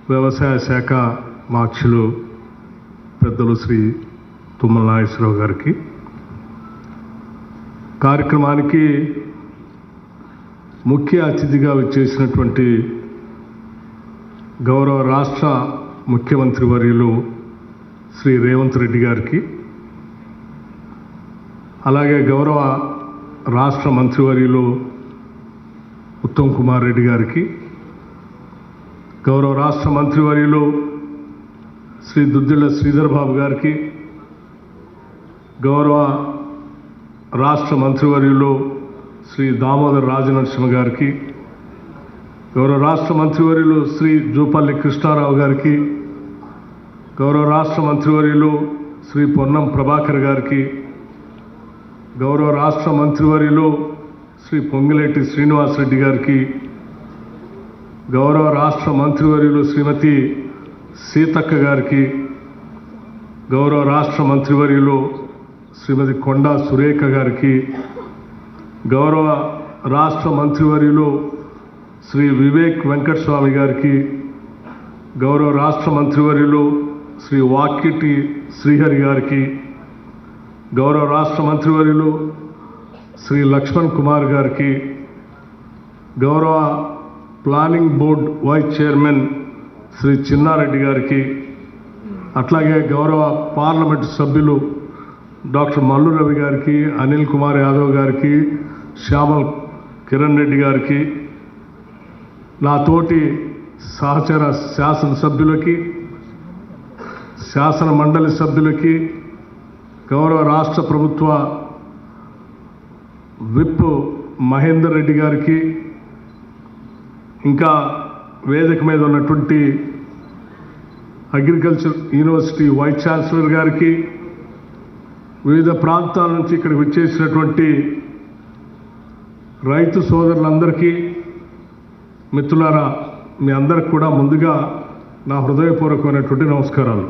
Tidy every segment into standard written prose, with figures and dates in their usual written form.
వ్యవసాయ శాఖ మాక్షులు పెద్దలు శ్రీ తుమ్మల నాగేశ్వరరావు గారికి, కార్యక్రమానికి ముఖ్య అతిథిగా వచ్చేసినటువంటి గౌరవ రాష్ట్ర ముఖ్యమంత్రి వర్యులు శ్రీ రేవంత్ రెడ్డి గారికి, అలాగే గౌరవ రాష్ట్ర మంత్రివర్యులు ఉత్తమ్ కుమార్ రెడ్డి గారికి, గౌరవ రాష్ట్ర మంత్రివర్యులు శ్రీ దుద్దిళ్ల శ్రీధర్ బాబు గారికి, గౌరవ రాష్ట్ర మంత్రివర్యులు శ్రీ దామోదర్ రాజనరసింహ గారికి, గౌరవ రాష్ట్ర మంత్రివర్యులు శ్రీ జూపల్లి కృష్ణారావు గారికి, గౌరవ రాష్ట్ర మంత్రివర్యులు శ్రీ పొన్నం ప్రభాకర్ గారికి, గౌరవ రాష్ట్ర మంత్రివర్యులు శ్రీ పొంగిలేటి శ్రీనివాసరెడ్డి గారికి, గౌరవ రాష్ట్ర మంత్రివర్యులు శ్రీమతి సీతక్క గారికి, గౌరవ రాష్ట్ర మంత్రివర్యులు శ్రీమతి కొండా సురేఖ గారికి, గౌరవ రాష్ట్ర మంత్రివర్యులు శ్రీ వివేక్ వెంకటస్వామి గారికి, గౌరవ రాష్ట్ర మంత్రివర్యులు శ్రీ వాకిటి శ్రీహరి గారికి, గౌరవ రాష్ట్ర మంత్రివర్యులు శ్రీ లక్ష్మణ్ కుమార్ గారికి, గౌరవ planning board vice chairman Shri Chinnareddy గారికి, అట్లాగే గౌరవ పార్లమెంటు సభ్యులు డాక్టర్ మల్లు రవి గారికి, అనిల్ కుమార్ యాదవ్ గారికి, శ్యామల్ కిరణ్ రెడ్డి గారికి, నా తోటి సహచర శాసనసభ్యులకి, శాసన మండలి సభ్యులకి, గౌరవ రాష్ట్ర ప్రభుత్వ విప్ మహేందర్ రెడ్డి గారికి, ఇంకా వేదిక మీద ఉన్నటువంటి అగ్రికల్చర్ యూనివర్సిటీ వైస్ ఛాన్సలర్ గారికి, వివిధ ప్రాంతాల నుంచి ఇక్కడికి వచ్చేసినటువంటి రైతు సోదరులందరికీ, మిత్రులారా, మీ అందరికి కూడా ముందుగా నా హృదయపూర్వకమైనటువంటి నమస్కారాలు.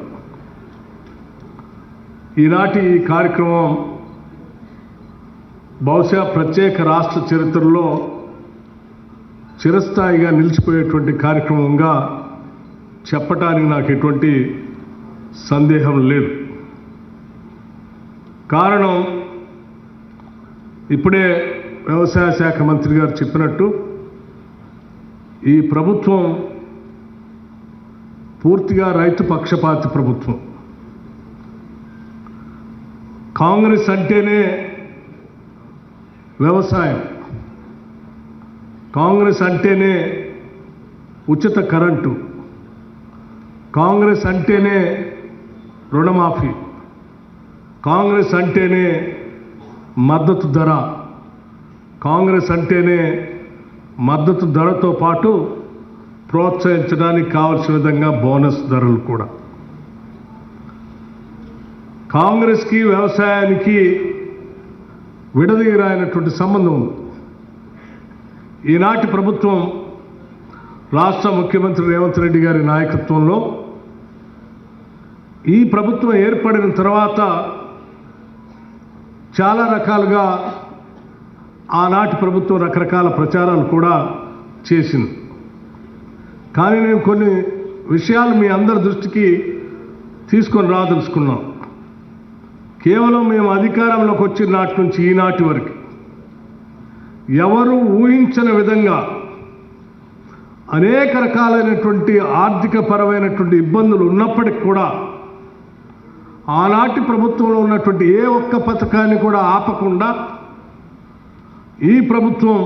ఈనాటి ఈ కార్యక్రమం బహుశా ప్రత్యేక రాష్ట్ర చరిత్రలో చిరస్థాయిగా నిలిచిపోయేటువంటి కార్యక్రమంగా చెప్పటానికి నాకు ఎటువంటి సందేహం లేదు. కారణం, ఇప్పుడే వ్యవసాయ శాఖ మంత్రి గారు చెప్పినట్టు ఈ ప్రభుత్వం పూర్తిగా రైతు పక్షపాతి ప్రభుత్వం. కాంగ్రెస్ అంటేనే వ్యవసాయం, కాంగ్రెస్ అంటేనే ఉచిత కరెంటు, కాంగ్రెస్ అంటేనే రుణమాఫీ, కాంగ్రెస్ అంటేనే మద్దతు ధర, కాంగ్రెస్ అంటేనే మద్దతు ధరతో పాటు ప్రోత్సహించడానికి కావలసిన విధంగా బోనస్ ధరలు కూడా. కాంగ్రెస్కి వ్యవసాయానికి విడదీయరాయినటువంటి సంబంధం ఉంది. ఈనాటి ప్రభుత్వం రాష్ట్ర ముఖ్యమంత్రి రేవంత్ రెడ్డి గారి నాయకత్వంలో ఈ ప్రభుత్వం ఏర్పడిన తర్వాత చాలా రకాలుగా ఆనాటి ప్రభుత్వం రకరకాల ప్రచారాలు కూడా చేసింది. కానీ నేను కొన్ని విషయాలు మీ అందరి దృష్టికి తీసుకొని రాదలుచుకున్నాం. కేవలం మేము అధికారంలోకి వచ్చిన నాటి నుంచి ఈనాటి వరకు ఎవరు ఊహించని విధంగా అనేక రకాలైనటువంటి ఆర్థిక పరమైనటువంటి ఇబ్బందులు ఉన్నప్పటికీ కూడా ఆనాటి ప్రభుత్వంలో ఉన్నటువంటి ఏ ఒక్క పథకాన్ని కూడా ఆపకుండా ఈ ప్రభుత్వం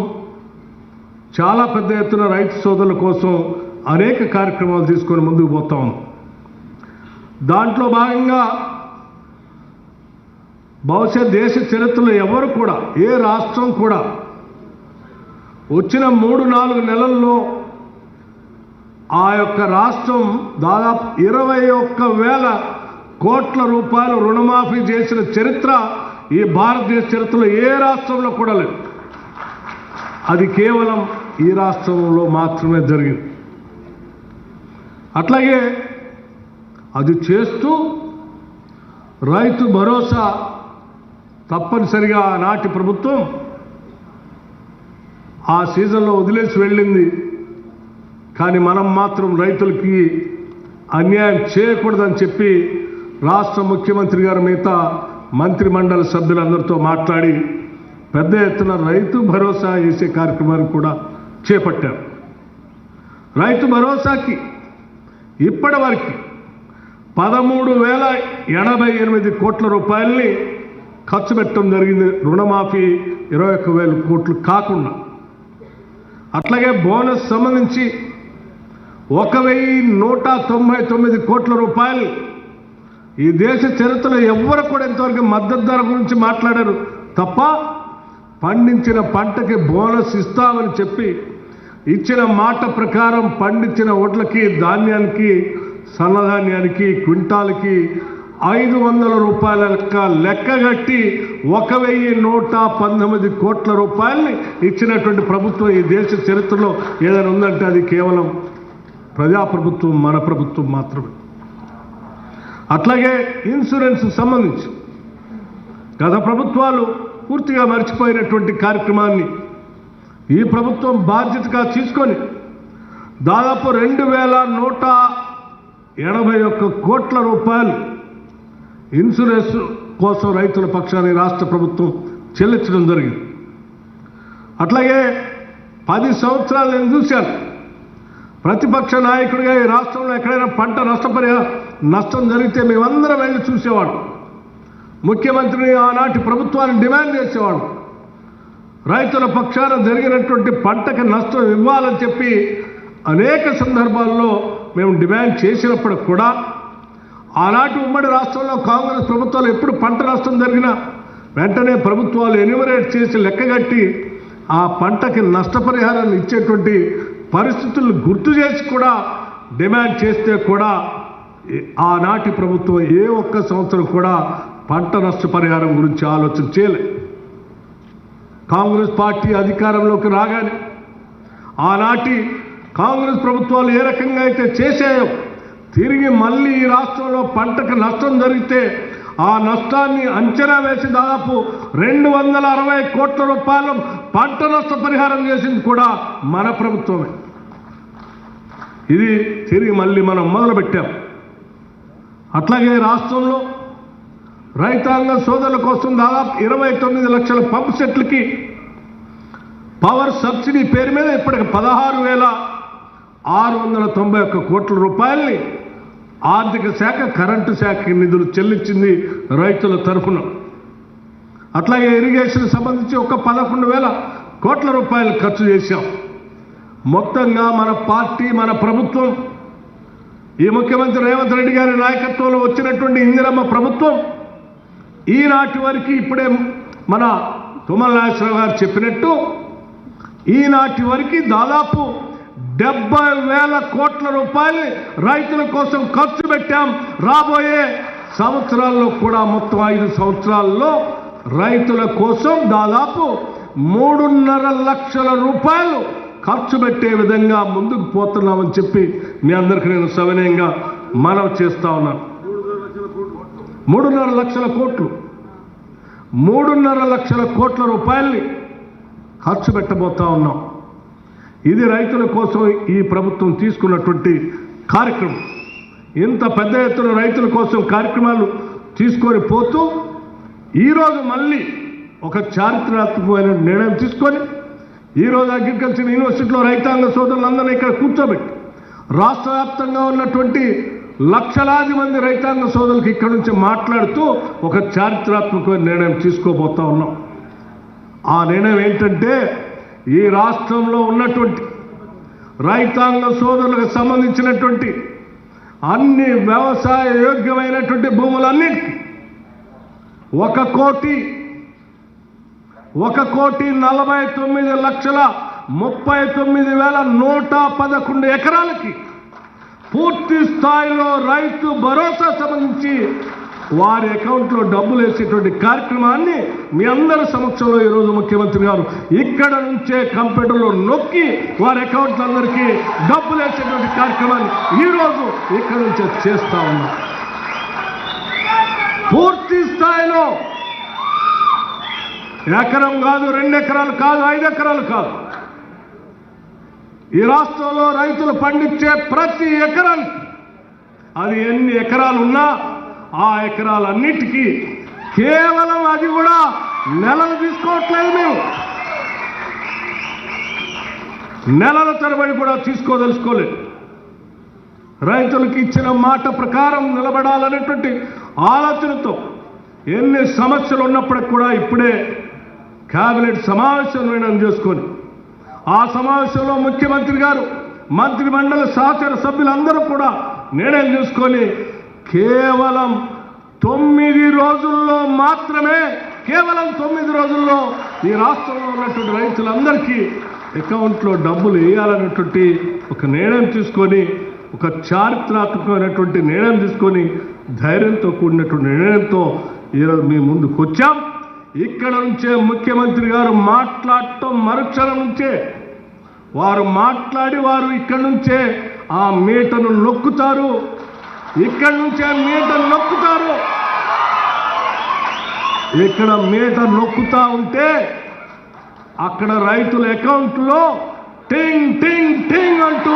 చాలా పెద్ద ఎత్తున రైతు సోదరుల కోసం అనేక కార్యక్రమాలు తీసుకొని ముందుకు పోతాం. దాంట్లో భాగంగా బహుశా దేశ చరిత్రలో ఎవరు కూడా, ఏ రాష్ట్రం కూడా వచ్చిన 3-4 నెలల్లో ఆ యొక్క రాష్ట్రం దాదాపు 21,000 కోట్ల రూపాయలు రుణమాఫీ చేసిన చరిత్ర ఈ భారతదేశ చరిత్రలో ఏ రాష్ట్రంలో కూడా లేదు. అది కేవలం ఈ రాష్ట్రంలో మాత్రమే జరిగింది. అట్లాగే అది చేస్తూ రైతు భరోసా తప్పనిసరిగా నాటి ప్రభుత్వం ఆ సీజన్లో వదిలేసి వెళ్ళింది. కానీ మనం మాత్రం రైతులకి అన్యాయం చేయకూడదని చెప్పి రాష్ట్ర ముఖ్యమంత్రి గారి మిగతా మంత్రిమండలి సభ్యులందరితో మాట్లాడి పెద్ద ఎత్తున రైతు భరోసా వేసే కార్యక్రమాన్ని కూడా చేపట్టారు. రైతు భరోసాకి ఇప్పటి వరకు 13,088 కోట్ల రూపాయలని ఖర్చు పెట్టడం జరిగింది, రుణమాఫీ 21,000 కోట్లు కాకుండా. అట్లాగే బోనస్ సంబంధించి 1,199 కోట్ల రూపాయలు ఈ దేశ చరిత్రలో ఎవ్వరు కూడా ఇంతవరకు మద్దతు ధర గురించి మాట్లాడారు తప్ప పండించిన పంటకి బోనస్ ఇస్తామని చెప్పి ఇచ్చిన మాట ప్రకారం పండించిన వడ్లకి, ధాన్యానికి, సన్నధాన్యానికి క్వింటాల్కి 500 రూపాయల లెక్కగట్టి 1,119 కోట్ల రూపాయలని ఇచ్చినటువంటి ప్రభుత్వం ఈ దేశ చరిత్రలో ఏదైనా ఉందంటే అది కేవలం ప్రజాప్రభుత్వం, మన ప్రభుత్వం మాత్రమే. అట్లాగే ఇన్సూరెన్స్ సంబంధించి గత ప్రభుత్వాలు పూర్తిగా మర్చిపోయినటువంటి కార్యక్రమాన్ని ఈ ప్రభుత్వం బాధ్యతగా తీసుకొని దాదాపు 2,181 కోట్ల రూపాయలు ఇన్సూరెన్స్ కోసం రైతుల పక్షాన్ని రాష్ట్ర ప్రభుత్వం చెల్లించడం జరిగింది. అట్లాగే 10 సంవత్సరాలు నేను చూశాను, ప్రతిపక్ష నాయకుడిగా ఈ రాష్ట్రంలో ఎక్కడైనా పంట నష్టం జరిగితే మేమందరం వెళ్ళి చూసేవాడు. ముఖ్యమంత్రిని ఆనాటి ప్రభుత్వాన్ని డిమాండ్ చేసేవాడు. రైతుల పక్షాన జరిగినటువంటి పంటకి నష్టం ఇవ్వాలని చెప్పి అనేక సందర్భాల్లో మేము డిమాండ్ చేసినప్పుడు కూడా ఆనాటి ఉమ్మడి రాష్ట్రంలో కాంగ్రెస్ ప్రభుత్వాలు ఎప్పుడు పంట నష్టం జరిగినా వెంటనే ప్రభుత్వాలు ఎన్యూమరేట్ చేసి లెక్కగట్టి ఆ పంటకి నష్టపరిహారాన్ని ఇచ్చేటువంటి పరిస్థితులను గుర్తు చేసి కూడా డిమాండ్ చేస్తే కూడా ఆనాటి ప్రభుత్వం ఏ ఒక్క సంవత్సరం కూడా పంట నష్టపరిహారం గురించి ఆలోచన చేయలేదు. కాంగ్రెస్ పార్టీ అధికారంలోకి రాగానే ఆనాటి కాంగ్రెస్ ప్రభుత్వాలు ఏ రకంగా అయితే చేశాయో తిరిగి మళ్ళీ ఈ రాష్ట్రంలో పంటకు నష్టం జరిగితే ఆ నష్టాన్ని అంచనా వేసి దాదాపు 260 కోట్ల రూపాయలు పంట నష్ట పరిహారం చేసింది కూడా మన ప్రభుత్వమే. ఇది తిరిగి మళ్ళీ మనం మొదలుపెట్టాం. అట్లాగే రాష్ట్రంలో రైతాంగ సోదరుల కోసం దాదాపు 29 లక్షల పంప్ సెట్లకి పవర్ సబ్సిడీ పేరు మీద ఇప్పటికి 16,691 కోట్ల రూపాయల్ని ఆర్థిక శాఖ, కరెంటు శాఖకి నిధులు చెల్లించింది రైతుల తరఫున. అట్లాగే ఇరిగేషన్ సంబంధించి ఒక 11,000 కోట్ల రూపాయలు ఖర్చు చేశాం. మొత్తంగా మన పార్టీ, మన ప్రభుత్వం, ఈ ముఖ్యమంత్రి రేవంత్ రెడ్డి గారి నాయకత్వంలో వచ్చినటువంటి ఇందిరమ్మ ప్రభుత్వం ఈనాటి వరకు ఇప్పుడే మన తుమ్మల నాగేశ్వరరావు గారు చెప్పినట్టు ఈనాటి వరకు దాదాపు 70,000 కోట్ల రూపాయలు రైతుల కోసం ఖర్చు పెట్టాం. రాబోయే సంవత్సరాల్లో కూడా మొత్తం 5 సంవత్సరాల్లో రైతుల కోసం దాదాపు 3.5 లక్షల రూపాయలు ఖర్చు పెట్టే విధంగా ముందుకు పోతున్నామని చెప్పి మీ అందరికీ నేను సవినయంగా మనవి చేస్తా ఉన్నాను. 3.5 లక్షల కోట్లు, 3.5 లక్షల కోట్ల రూపాయల్ని ఖర్చు పెట్టబోతా ఉన్నాం. ఇది రైతుల కోసం ఈ ప్రభుత్వం తీసుకున్నటువంటి కార్యక్రమం. ఇంత పెద్ద ఎత్తున రైతుల కోసం కార్యక్రమాలు తీసుకొని పోతూ ఈరోజు మళ్ళీ ఒక చారిత్రాత్మకమైన నిర్ణయం తీసుకొని ఈరోజు అగ్రికల్చర్ యూనివర్సిటీలో రైతాంగ సోదరులందరినీ ఇక్కడ కూర్చోబెట్టి రాష్ట్ర వ్యాప్తంగా ఉన్నటువంటి లక్షలాది మంది రైతాంగ సోదరులకు ఇక్కడ నుంచి మాట్లాడుతూ ఒక చారిత్రాత్మకమైన నిర్ణయం తీసుకోబోతా ఉన్నాం. ఆ నిర్ణయం ఏంటంటే ఈ రాష్ట్రంలో ఉన్నటువంటి రైతాంగ సోదరులకు సంబంధించినటువంటి అన్ని వ్యవసాయ యోగ్యమైనటువంటి భూములన్నిటికీ 1,49,39,111 ఎకరాలకి పూర్తి స్థాయిలో రైతు భరోసా సంబంధించి వారి అకౌంట్లో డబ్బులు వేసేటువంటి కార్యక్రమాన్ని మీ అందరి సమక్షంలో ఈరోజు ముఖ్యమంత్రి గారు ఇక్కడ నుంచే కంప్యూటర్లో నొక్కి వారి అకౌంట్లందరికీ డబ్బులు వేసేటువంటి కార్యక్రమాన్ని ఈరోజు ఇక్కడ నుంచే చేస్తా ఉన్నాం. పూర్తి స్థాయిలో ఎకరం కాదు, 2 ఎకరాలు కాదు, 5 ఎకరాలు కాదు, ఈ రాష్ట్రంలో రైతులు పండించే ప్రతి ఎకరానికి, అది ఎన్ని ఎకరాలు ఉన్నా ఆ ఎకరాలన్నిటికీ కేవలం అది కూడా నెలలు తీసుకోవట్లేదు. మేము నెలల తరబడి కూడా తీసుకోదలుచుకోలేదు. రైతులకు ఇచ్చిన మాట ప్రకారం నిలబడాలనేటువంటి ఆలోచనతో ఎన్ని సమస్యలు ఉన్నప్పటికి కూడా ఇప్పుడే కేబినెట్ సమావేశం నిర్ణయం చేసుకొని, ఆ సమావేశంలో ముఖ్యమంత్రి గారు, మంత్రి మండలి సహచర సభ్యులందరూ కూడా నిర్ణయం తీసుకొని కేవలం 9 రోజుల్లో మాత్రమే, కేవలం 9 రోజుల్లో ఈ రాష్ట్రంలో ఉన్నటువంటి రైతులందరికీ అకౌంట్లో డబ్బులు వేయాలనేటువంటి ఒక నిర్ణయం తీసుకొని, ఒక చారిత్రాత్మకమైనటువంటి నిర్ణయం తీసుకొని, ధైర్యంతో కూడినటువంటి నిర్ణయంతో ఈరోజు మీ ముందుకు వచ్చాం. ఇక్కడ నుంచే ముఖ్యమంత్రి గారు మాట్లాడటం మరుక్షణం నుంచే వారు మాట్లాడి వారు ఇక్కడి నుంచే ఆ మీటను నొక్కుతారు. ఇక్కడి నుంచే మీటను నొక్కుతారు. ఇక్కడ మీటర్ నొక్కుతా ఉంటే అక్కడ రైతుల అకౌంట్లో టింగ్ టింగ్ టింగ్ అంటూ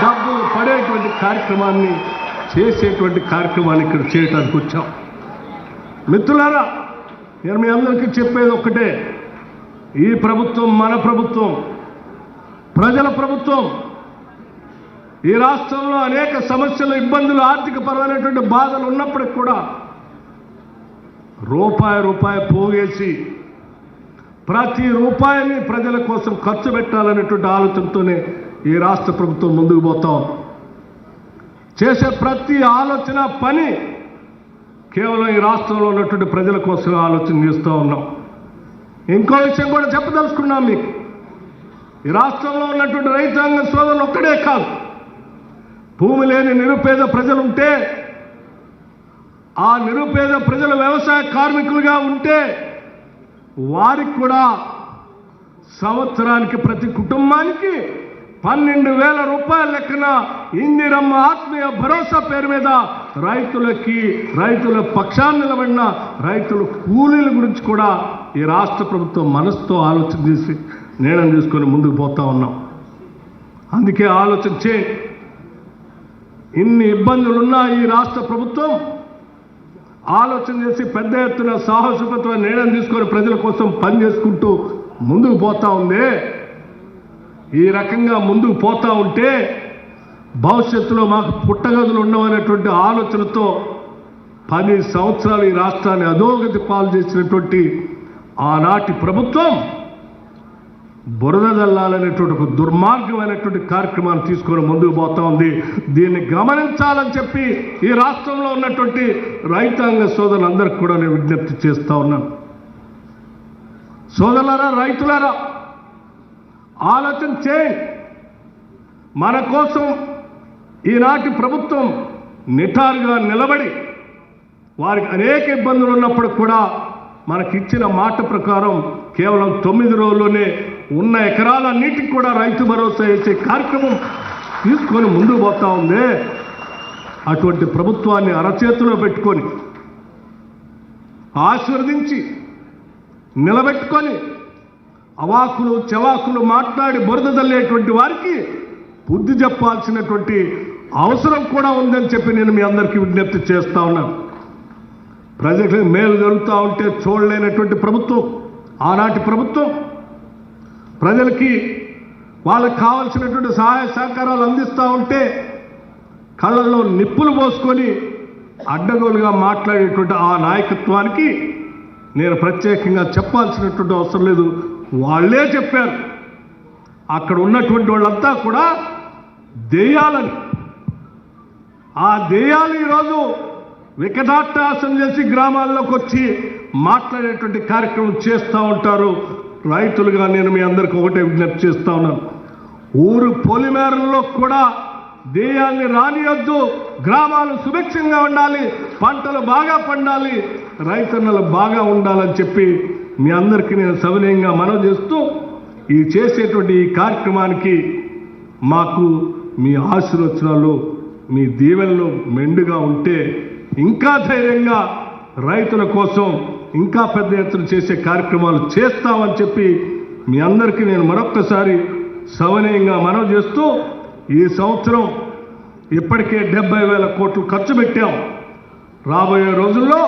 డబ్బులు పడేటువంటి కార్యక్రమాన్ని చేసేటువంటి కార్యక్రమాన్ని ఇక్కడ చేయడానికి వచ్చాం. మిత్రులారా, నేను మీ అందరికీ చెప్పేది ఒక్కటే, ఈ ప్రభుత్వం మన ప్రభుత్వం, ప్రజల ప్రభుత్వం. ఈ రాష్ట్రంలో అనేక సమస్యలు, ఇబ్బందులు, ఆర్థిక పరమైనటువంటి బాధలు ఉన్నప్పటికీ కూడా రూపాయి పోగేసి ప్రతి రూపాయిని ప్రజల కోసం ఖర్చు పెట్టాలనేటువంటి ఆలోచనతోనే ఈ రాష్ట్ర ప్రభుత్వం ముందుకు పోతాం. చేసే ప్రతి ఆలోచన పని కేవలం ఈ రాష్ట్రంలో ఉన్నటువంటి ప్రజల కోసం ఆలోచన చేస్తూ ఉన్నాం. ఇంకో విషయం కూడా చెప్పదలుచుకున్నాం మీకు. ఈ రాష్ట్రంలో ఉన్నటువంటి రైతాంగ సోదరులు ఒక్కడే కాదు, భూమి లేని నిరుపేద ప్రజలుంటే, ఆ నిరుపేద ప్రజలు వ్యవసాయ కార్మికులుగా ఉంటే వారికి కూడా సంవత్సరానికి ప్రతి కుటుంబానికి 12,000 రూపాయల లెక్కన ఇందిరమ్మ ఆత్మీయ భరోసా పేరు మీద రైతుల పక్షాన్ని నిలబడిన రైతుల కూలీల గురించి కూడా ఈ రాష్ట్ర ప్రభుత్వం మనసుతో ఆలోచన చేసి నిర్ణయం తీసుకొని ముందుకు పోతా ఉన్నాం. అందుకే ఆలోచన చే, ఇన్ని ఇబ్బందులున్నా ఈ రాష్ట్ర ప్రభుత్వం ఆలోచన చేసి పెద్ద ఎత్తున సాహసోపేతమైన నిర్ణయం తీసుకొని ప్రజల కోసం పనిచేసుకుంటూ ముందుకు పోతా ఉంది. ఈ రకంగా ముందుకు పోతా ఉంటే భవిష్యత్తులో మాకు పుట్టగదులు ఉండవనేటువంటి ఆలోచనతో 10 సంవత్సరాలు ఈ రాష్ట్రాన్ని అధోగతి పాలు చేసినటువంటి ఆనాటి ప్రభుత్వం బురద జల్లాలనేటువంటి ఒక దుర్మార్గమైనటువంటి కార్యక్రమాన్ని తీసుకొని ముందుకు పోతా ఉంది. దీన్ని గమనించాలని చెప్పి ఈ రాష్ట్రంలో ఉన్నటువంటి రైతాంగ సోదరులందరికీ కూడా నేను విజ్ఞప్తి చేస్తా ఉన్నాను. సోదరులారా, రైతులారా, ఆలోచన చేయి. మన కోసం ఈనాటి ప్రభుత్వం నిటారుగా నిలబడి, వారికి అనేక ఇబ్బందులు ఉన్నప్పుడు కూడా మనకిచ్చిన మాట ప్రకారం కేవలం 9 రోజుల్లోనే ఉన్న ఎకరాలన్నిటికీ కూడా రైతు భరోసా వేసే కార్యక్రమం తీసుకొని ముందుకు పోతా ఉంది. అటువంటి ప్రభుత్వాన్ని అరచేతిలో పెట్టుకొని ఆశీర్వదించి నిలబెట్టుకొని అవాకులు చవాకులు మాట్లాడి బురద తల్లేటువంటి వారికి బుద్ధి చెప్పాల్సినటువంటి అవసరం కూడా ఉందని చెప్పి నేను మీ అందరికీ విజ్ఞప్తి చేస్తా ఉన్నాను. ప్రజలకు మేలు జరుగుతూ ఉంటే చూడలేనటువంటి ప్రభుత్వం ఆనాటి ప్రభుత్వం. ప్రజలకి వాళ్ళకి కావాల్సినటువంటి సహాయ సహకారాలు అందిస్తూ ఉంటే కళ్ళల్లో నిప్పులు పోసుకొని అడ్డగోలుగా మాట్లాడేటువంటి ఆ నాయకత్వానికి నేను ప్రత్యేకంగా చెప్పాల్సినటువంటి అవసరం లేదు. వాళ్ళే చెప్పారు. అక్కడ ఉన్నటువంటి వాళ్ళంతా కూడా దెయ్యాలని, ఆ దెయ్యాలు ఈరోజు వికటాట్టాసం చేసి గ్రామాల్లోకి వచ్చి మాట్లాడేటువంటి కార్యక్రమం చేస్తూ ఉంటారు. రైతులుగా నేను మీ అందరికీ ఒకటే విజ్ఞప్తి చేస్తా ఉన్నాను, ఊరు పొలిమేరల్లో కూడా దెయ్యాల్ని రానియొద్దు. గ్రామాలు సుభిక్షంగా ఉండాలి, పంటలు బాగా పండాలి, రైతన్నలు బాగా ఉండాలని చెప్పి మీ అందరికీ నేను సవినయంగా మనవి చేస్తూ, ఈ చేసేటువంటి ఈ కార్యక్రమానికి మాకు మీ ఆశీర్వచనాలు, మీ దీవెనలు మెండుగా ఉంటే ఇంకా ధైర్యంగా రైతుల కోసం ఇంకా పెద్ద ఎత్తున చేసే కార్యక్రమాలు చేస్తామని చెప్పి మీ అందరికీ నేను మరొక్కసారి సవనీయంగా మనవి చేస్తూ ఈ సంవత్సరం ఇప్పటికే 70,000 కోట్లు ఖర్చు పెట్టాం. రాబోయే రోజుల్లో